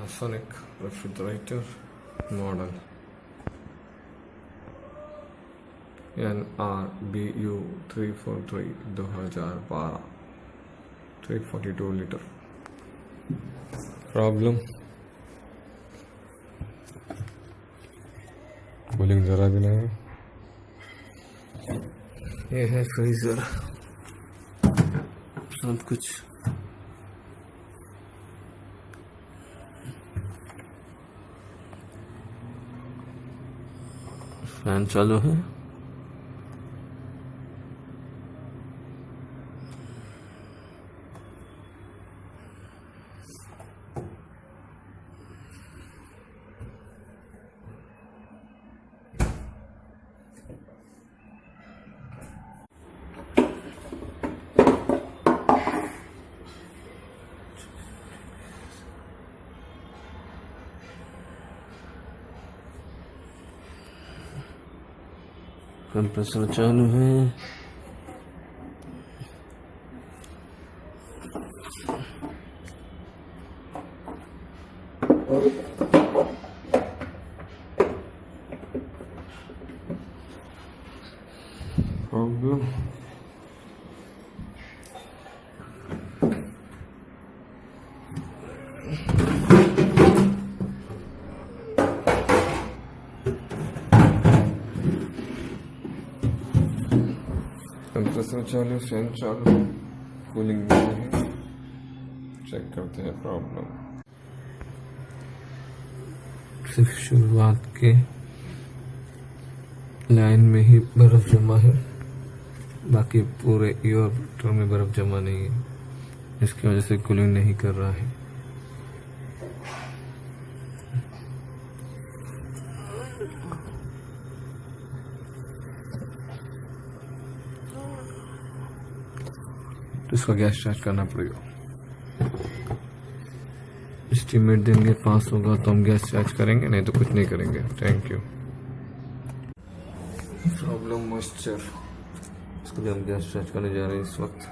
Panasonic refrigerator model NR-BU343 2012 342 litre. Problem cooling ज़रा भी नहीं है। ये है फ्रीज़र, सब कुछ फैन चालू है। कंप्रेसर चालू है। प्रॉब्लम कंप्रेसर चालू, फैन चालू, कूलिंग नहीं है। चेक करते हैं प्रॉब्लम। सिर्फ शुरुआत के लाइन में ही बर्फ जमा है, बाकी पूरे ईयर में बर्फ जमा नहीं है। इसकी वजह से कूलिंग नहीं कर रहा है। तो इसका गैस चार्ज करना पड़ेगा। एस्टीमेट देंगे 5 होगा तो हम गैस चार्ज करेंगे, नहीं तो कुछ नहीं करेंगे। Thank you. प्रॉब्लम मॉइस्चर, इसको भी हम गैस चार्ज करने जा रहे हैं इस वक्त।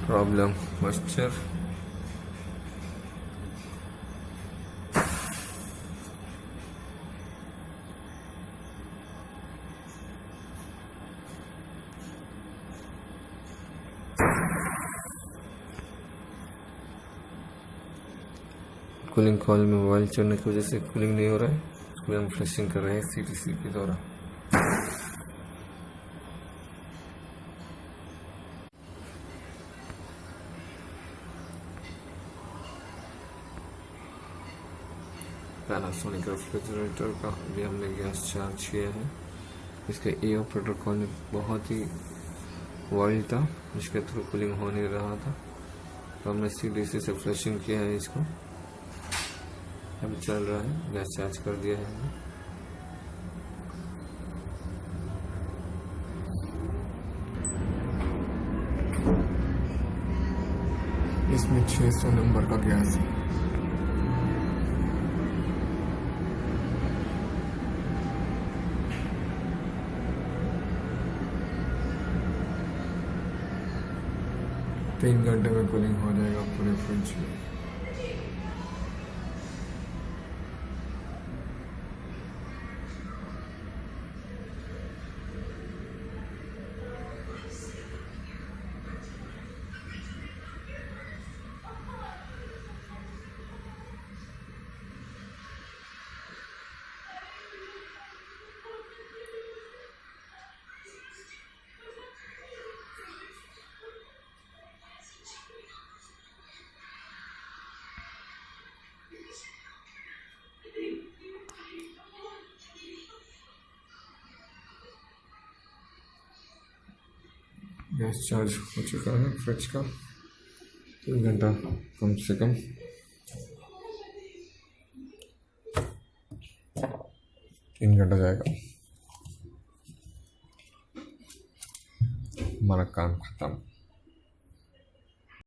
प्रॉब्लम मॉइस्चर, कूलिंग कॉइल में ऑयल चढ़ने की वजह से कूलिंग नहीं हो रहा है। इसको हम फ्लशिंग कर रहे हैं सीटीसी के द्वारा। पैनासोनिक रेफ्रिजरेटर का भी हमने गैस चार्ज किया है। इसके एयर प्रोटोकॉल में बहुत ही वाइल्ड था, जिसके थ्रू कूलिंग हो नहीं रहा था, तो हमने सीडीसी से फ्लशिंग किया है। इसको अभी चल रहा है, गैस चार्ज कर दिया है हमने। इसमें 600 नंबर का गैस है। तीन घंटे में कूलिंग हो जाएगा पूरे फ्रिज में। गैस चार्ज हो चुका है फ्रिज का। 3 घंटा कम से कम 3 घंटा जाएगा, हमारा काम खत्म।